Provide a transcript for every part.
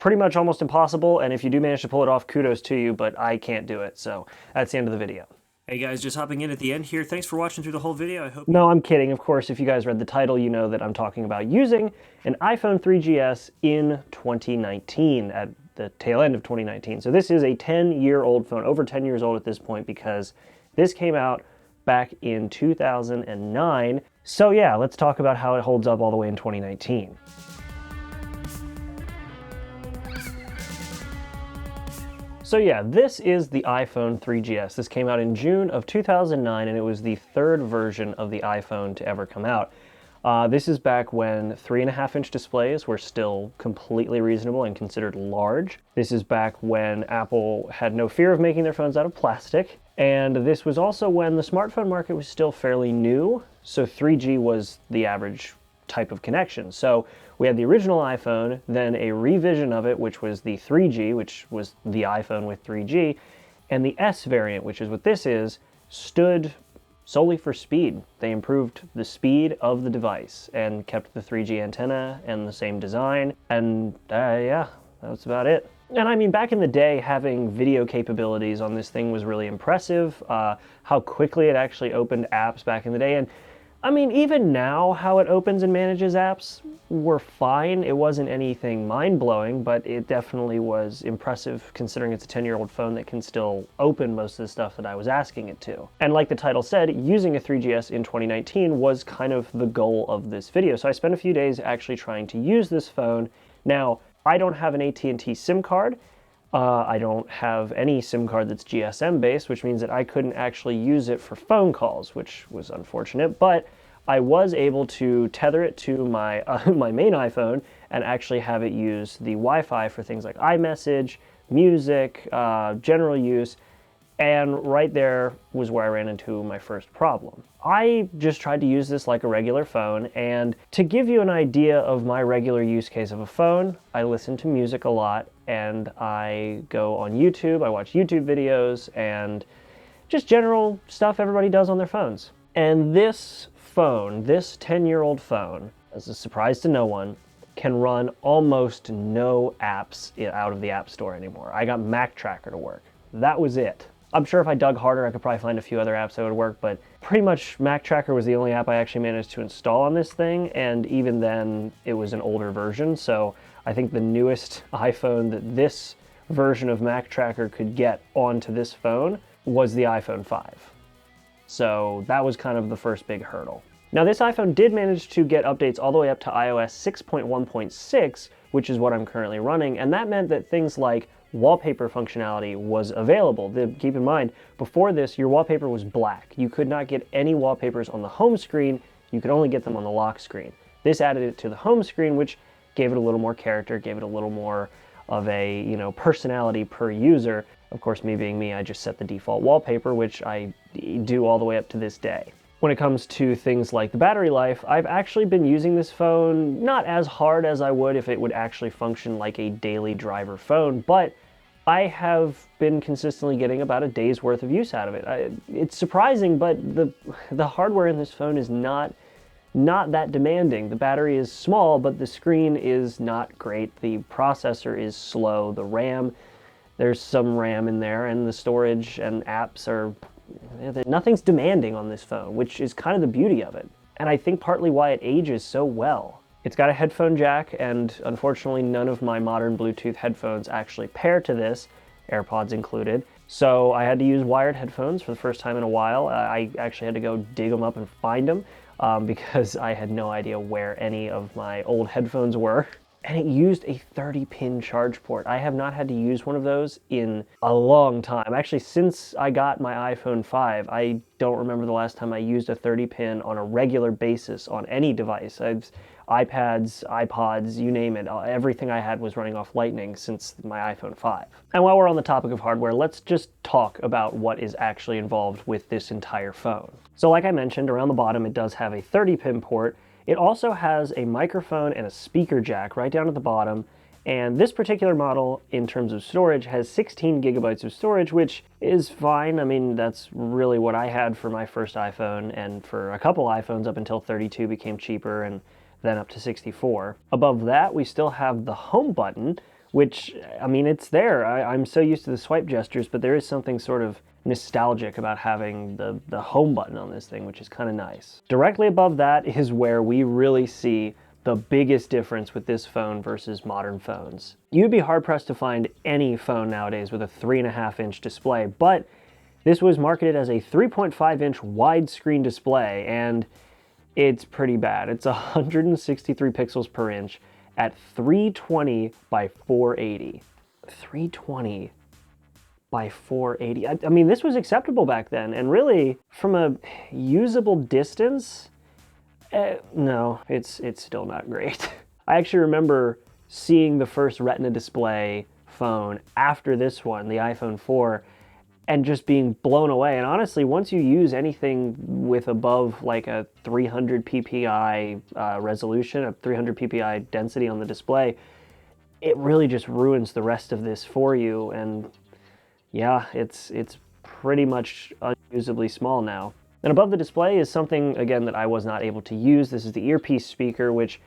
pretty much almost impossible, and if you do manage to pull it off, kudos to you, but I can't do it, so that's the end of the video. Hey guys, just hopping in at the end here. Thanks for watching through the whole video. I hope No, I'm kidding. Of course, if you guys read the title, you know that I'm talking about using an iPhone 3GS in 2019, at the tail end of 2019. So this is a 10-year-old phone, over 10 years old at this point, because this came out back in 2009. So yeah, let's talk about how it holds up all the way in 2019. So yeah, this is the iPhone 3GS. This came out in June of 2009, and it was the third version of the iPhone to ever come out. This is back when 3.5-inch displays were still completely reasonable and considered large. This is back when Apple had no fear of making their phones out of plastic. And this was also when the smartphone market was still fairly new, so 3G was the average type of connection. So we had the original iPhone, then a revision of it, which was the 3G, which was the iPhone with 3G, and the S variant, which is what this is, stood solely for speed. They improved the speed of the device and kept the 3G antenna and the same design, and yeah, that's about it. And I mean, back in the day, having video capabilities on this thing was really impressive. How quickly it actually opened apps back in the day, and I mean, even now, how it opens and manages apps were fine. It wasn't anything mind-blowing, but it definitely was impressive considering it's a 10-year-old phone that can still open most of the stuff that I was asking it to. And like the title said, using a 3GS in 2019 was kind of the goal of this video. So I spent a few days actually trying to use this phone. Now, I don't have an AT&T SIM card. I don't have any SIM card that's GSM based, which means that I couldn't actually use it for phone calls, which was unfortunate, but I was able to tether it to my, my main iPhone and actually have it use the Wi-Fi for things like iMessage, music, general use, and right there was where I ran into my first problem. I just tried to use this like a regular phone, and to give you an idea of my regular use case of a phone, I listen to music a lot, and I go on YouTube, I watch YouTube videos, and just general stuff everybody does on their phones. And this phone, this 10-year-old phone, as a surprise to no one, can run almost no apps out of the App Store anymore. I got Mac Tracker to work. That was it. I'm sure if I dug harder, I could probably find a few other apps that would work, but pretty much Mac Tracker was the only app I actually managed to install on this thing, and even then, it was an older version, so I think the newest iPhone that this version of Mac Tracker could get onto this phone was the iPhone 5. So that was kind of the first big hurdle. Now this iPhone did manage to get updates all the way up to iOS 6.1.6, which is what I'm currently running, and that meant that things like wallpaper functionality was available. Keep in mind, before this, your wallpaper was black. You could not get any wallpapers on the home screen. You could only get them on the lock screen. This added it to the home screen, which gave it a little more character, gave it a little more of a, personality per user. Of course, me being me, I just set the default wallpaper, which I do all the way up to this day. When it comes to things like the battery life, I've actually been using this phone not as hard as I would if it would actually function like a daily driver phone, but I have been consistently getting about a day's worth of use out of it. It's surprising, but the hardware in this phone is not that demanding. The battery is small, but the screen is not great. The processor is slow. The RAM, there's some RAM in there, and the storage and apps are, nothing's demanding on this phone, which is kind of the beauty of it. And I think partly why it ages so well. It's got a headphone jack, and unfortunately none of my modern Bluetooth headphones actually pair to this, AirPods included. So I had to use wired headphones for the first time in a while. I actually had to go dig them up and find them because I had no idea where any of my old headphones were. And it used a 30-pin charge port. I have not had to use one of those in a long time. Actually, since I got my iPhone 5, I don't remember the last time I used a 30-pin on a regular basis on any device. iPads, iPods, you name it. Everything I had was running off Lightning since my iPhone 5. And while we're on the topic of hardware, let's just talk about what is actually involved with this entire phone. So like I mentioned, around the bottom it does have a 30-pin port. It also has a microphone and a speaker jack right down at the bottom, and this particular model, in terms of storage, has 16 gigabytes of storage, which is fine. I mean, that's really what I had for my first iPhone, and for a couple iPhones up until 32 became cheaper, and then up to 64. Above that, we still have the home button, which, I mean, it's there. I'm so used to the swipe gestures, but there is something sort of nostalgic about having the home button on this thing, which is kind of nice. Directly above that is where we really see the biggest difference with this phone versus modern phones. You'd be hard-pressed to find any phone nowadays with a 3.5-inch display, but this was marketed as a 3.5-inch widescreen display, and it's pretty bad. It's 163 pixels per inch at 320 by 480. 320 by 480. I mean, this was acceptable back then, and really, from a usable distance, no, it's still not great. I actually remember seeing the first Retina display phone after this one, the iPhone 4, and just being blown away. And honestly, once you use anything with above like a 300 ppi resolution, a 300 ppi density on the display, it really just ruins the rest of this for you. And yeah, it's pretty much unusably small now. And above the display is something, again, that I was not able to use. This is the earpiece speaker, which,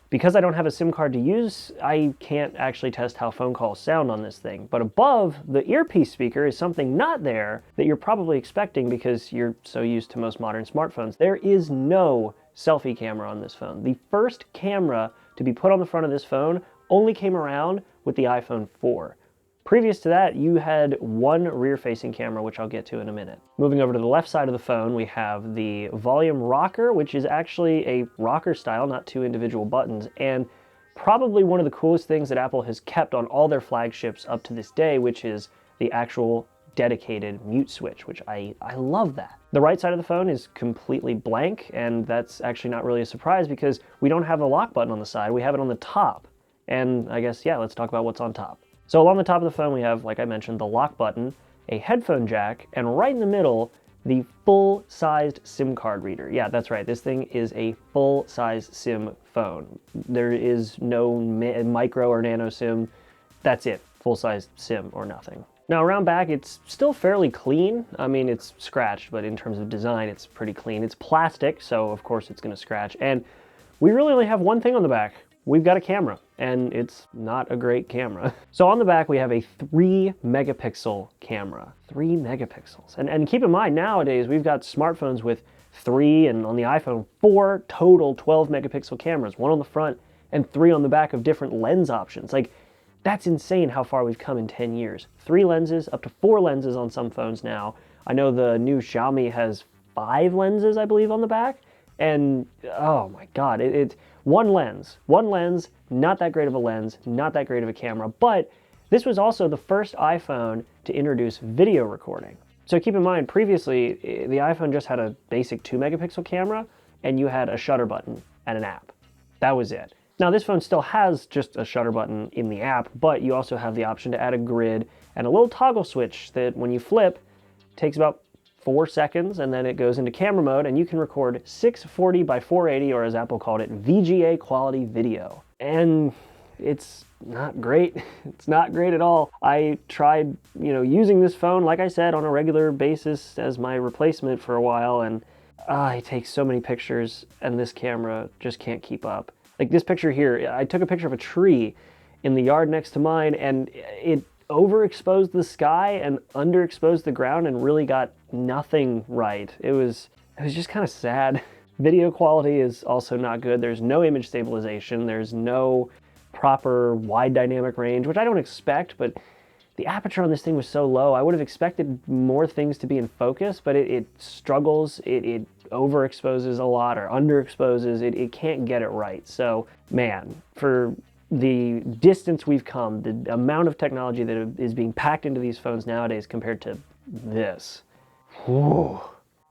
because I don't have a SIM card to use, I can't actually test how phone calls sound on this thing. But above the earpiece speaker is something not there that you're probably expecting because you're so used to most modern smartphones. There is no selfie camera on this phone. The first camera to be put on the front of this phone only came around with the iPhone 4. Previous to that, you had one rear-facing camera, which I'll get to in a minute. Moving over to the left side of the phone, we have the volume rocker, which is actually a rocker style, not two individual buttons, and probably one of the coolest things that Apple has kept on all their flagships up to this day, which is the actual dedicated mute switch, which I love that. The right side of the phone is completely blank, and that's actually not really a surprise because we don't have a lock button on the side, we have it on the top. And I guess, yeah, let's talk about what's on top. So along the top of the phone, we have, like I mentioned, the lock button, a headphone jack, and right in the middle, the full-sized SIM card reader. Yeah, that's right. This thing is a full-size SIM phone. There is no micro or nano SIM. That's it. Full-size SIM or nothing. Now around back, it's still fairly clean. I mean, it's scratched, but in terms of design, it's pretty clean. It's plastic, so of course it's going to scratch. And we really only have one thing on the back. We've got a camera, and it's not a great camera. So on the back, we have a 3-megapixel camera. 3 megapixels. And keep in mind, nowadays, we've got smartphones with 3, and on the iPhone, 4 total 12-megapixel cameras, 1 on the front and 3 on the back of different lens options. Like, that's insane how far we've come in 10 years. 3 lenses, up to 4 lenses on some phones now. I know the new Xiaomi has 5 lenses, I believe, on the back. And, oh my God, it's one lens, not that great of a lens, not that great of a camera, but this was also the first iPhone to introduce video recording. So keep in mind, previously, the iPhone just had a basic 2-megapixel camera, and you had a shutter button and an app. That was it. Now this phone still has just a shutter button in the app, but you also have the option to add a grid and a little toggle switch that when you flip, takes about 4 seconds, and then it goes into camera mode, and you can record 640 by 480, or as Apple called it, VGA quality video. And it's not great. It's not great at all. I tried, using this phone, like I said, on a regular basis as my replacement for a while, and I take so many pictures, and this camera just can't keep up. Like this picture here, I took a picture of a tree in the yard next to mine, and it overexposed the sky and underexposed the ground and really got nothing right. It was just kind of sad. Video quality is also not good. There's no image stabilization. There's no proper wide dynamic range, which I don't expect, but the aperture on this thing was so low. I would have expected more things to be in focus, but it struggles. It overexposes a lot or underexposes. It can't get it right. So, man, for the distance we've come, the amount of technology that is being packed into these phones nowadays compared to this. Whew.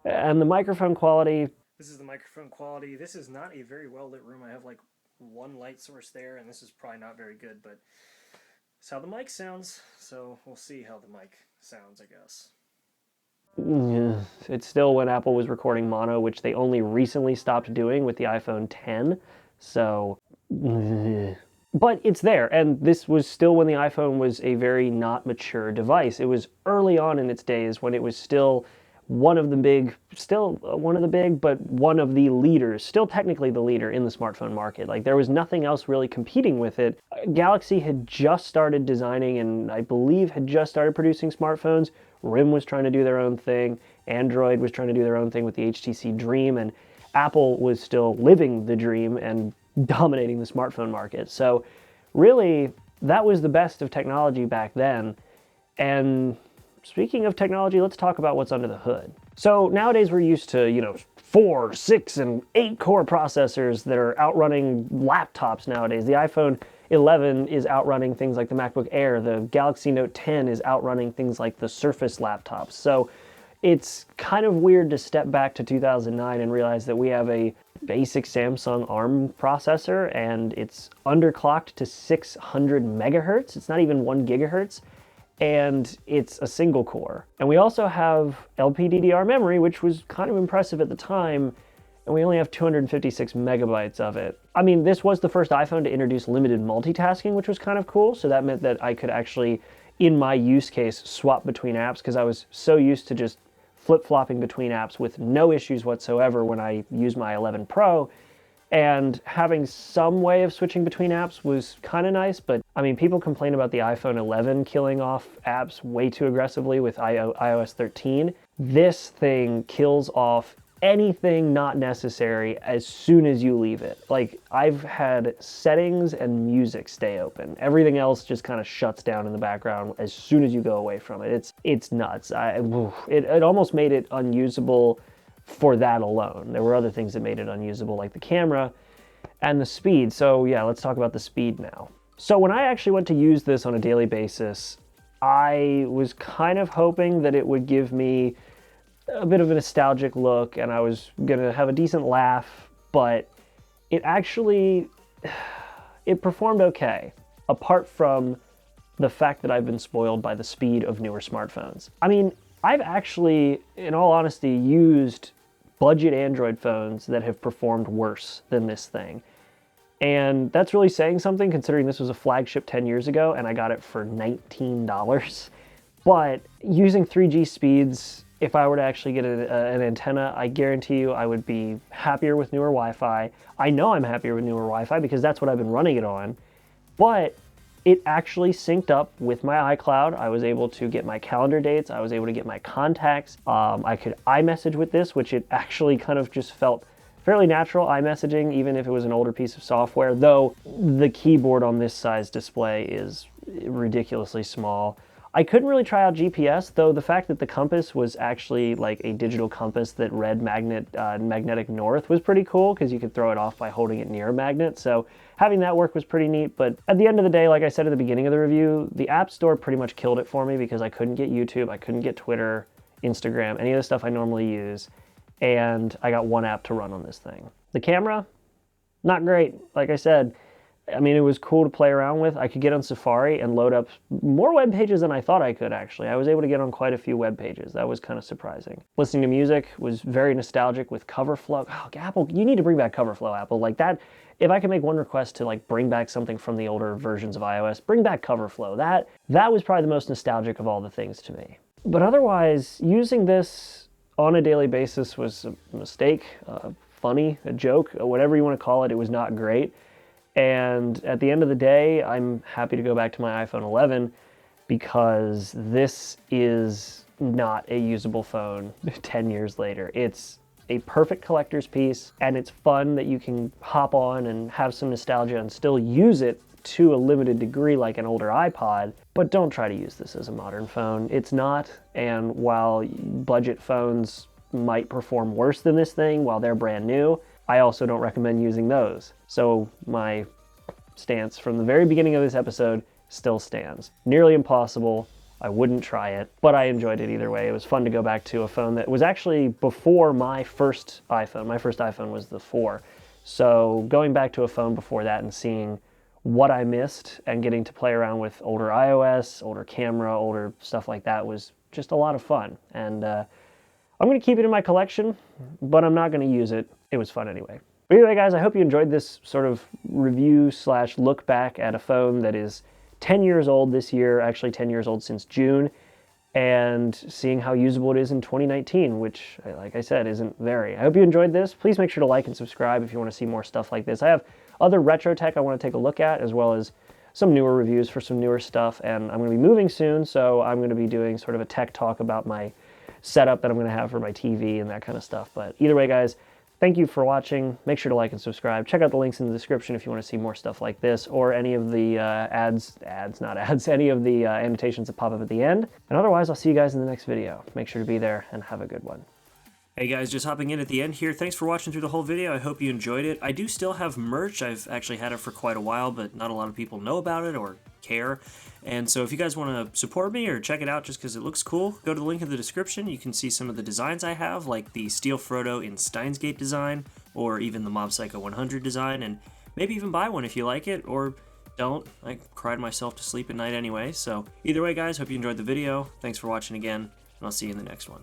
And the microphone quality. This is the microphone quality. This is not a very well lit room. I have like one light source there, and this is probably not very good, but it's how the mic sounds. So we'll see how the mic sounds, I guess. It's still when Apple was recording mono, which they only recently stopped doing with the iPhone 10. So, but it's there, and this was still when the iPhone was a very not mature device. It was early on in its days when it was still one of the big, still one of the big, but one of the leaders, still technically the leader in the smartphone market. Like there was nothing else really competing with it. Galaxy had just started designing and I believe had just started producing smartphones. RIM was trying to do their own thing. Android was trying to do their own thing with the HTC Dream, and Apple was still living the dream and dominating the smartphone market. So really, that was the best of technology back then. And speaking of technology, let's talk about what's under the hood. So nowadays we're used to, 4, 6, and 8 core processors that are outrunning laptops nowadays. The iPhone 11 is outrunning things like the MacBook Air. The Galaxy Note 10 is outrunning things like the Surface laptops. So it's kind of weird to step back to 2009 and realize that we have a basic Samsung ARM processor and it's underclocked to 600 megahertz. It's not even 1 gigahertz. And it's a single core. And we also have LPDDR memory, which was kind of impressive at the time, and we only have 256 megabytes of it. I mean, this was the first iPhone to introduce limited multitasking, which was kind of cool, so that meant that I could actually, in my use case, swap between apps, because I was so used to just flip-flopping between apps with no issues whatsoever when I used my 11 Pro. And having some way of switching between apps was kind of nice, but I mean, people complain about the iPhone 11 killing off apps way too aggressively with iOS 13. This thing kills off anything not necessary as soon as you leave it. Like, I've had settings and music stay open. Everything else just kind of shuts down in the background as soon as you go away from it. It's nuts. It almost made it unusable for that alone. There were other things that made it unusable, like the camera and the speed. So yeah, let's talk about the speed now. So when I actually went to use this on a daily basis, I was kind of hoping that it would give me a bit of a nostalgic look and I was gonna have a decent laugh, but it actually, it performed okay, apart from the fact that I've been spoiled by the speed of newer smartphones. I mean, I've actually, in all honesty, used budget Android phones that have performed worse than this thing. And that's really saying something considering this was a flagship 10 years ago and I got it for $19. But using 3G speeds, if I were to actually get an antenna, I guarantee you I would be happier with newer Wi-Fi. I know I'm happier with newer Wi-Fi because that's what I've been running it on. But it actually synced up with my iCloud. I was able to get my calendar dates. I was able to get my contacts. I could iMessage with this, which it actually kind of just felt fairly natural iMessaging, even if it was an older piece of software, though the keyboard on this size display is ridiculously small. I couldn't really try out GPS, though the fact that the compass was actually like a digital compass that read magnetic north was pretty cool because you could throw it off by holding it near a magnet. So having that work was pretty neat. But at the end of the day, like I said at the beginning of the review, the App Store pretty much killed it for me because I couldn't get YouTube, I couldn't get Twitter, Instagram, any of the stuff I normally use. And I got one app to run on this thing. The camera, not great. Like I said, I mean, it was cool to play around with. I could get on Safari and load up more web pages than I thought I could, actually. I was able to get on quite a few web pages. That was kind of surprising. Listening to music was very nostalgic with CoverFlow. Oh, Apple, you need to bring back CoverFlow, Apple. Like that, if I could make one request to like bring back something from the older versions of iOS, bring back CoverFlow. That was probably the most nostalgic of all the things to me. But otherwise, using this on a daily basis was a mistake, funny, a joke, whatever you want to call it. It was not great. And at the end of the day, I'm happy to go back to my iPhone 11 because this is not a usable phone 10 years later. It's a perfect collector's piece, and it's fun that you can hop on and have some nostalgia and still use it to a limited degree like an older iPod, but don't try to use this as a modern phone. It's not, and while budget phones might perform worse than this thing while they're brand new, I also don't recommend using those. So my stance from the very beginning of this episode still stands. Nearly impossible. I wouldn't try it, but I enjoyed it either way. It was fun to go back to a phone that was actually before my first iPhone. My first iPhone was the 4. So going back to a phone before that and seeing what I missed and getting to play around with older iOS, older camera, older stuff like that was just a lot of fun. And I'm going to keep it in my collection, but I'm not going to use it. It was fun anyway. But anyway, guys, I hope you enjoyed this sort of review / look back at a phone that is 10 years old this year, actually 10 years old since June. and seeing how usable it is in 2019, which, like I said, isn't very. I hope you enjoyed this. Please make sure to like and subscribe if you want to see more stuff like this. I have other retro tech I want to take a look at, as well as some newer reviews for some newer stuff, and I'm going to be moving soon, so I'm going to be doing sort of a tech talk about my setup that I'm going to have for my TV and that kind of stuff. But either way, guys, thank you for watching. Make sure to like and subscribe. Check out the links in the description if you want to see more stuff like this, or any of the any of the annotations that pop up at the end. And otherwise, I'll see you guys in the next video. Make sure to be there and have a good one. Hey guys, just hopping in at the end here. Thanks for watching through the whole video. I hope you enjoyed it. I do still have merch. I've actually had it for quite a while, but not a lot of people know about it or care. And so if you guys want to support me or check it out just because it looks cool, go to the link in the description. You can see some of the designs I have, like the Steel Frodo in Steins Gate design, or even the Mob Psycho 100 design, and maybe even buy one if you like it, or don't. I cried myself to sleep at night anyway. So either way, guys, hope you enjoyed the video. Thanks for watching again, and I'll see you in the next one.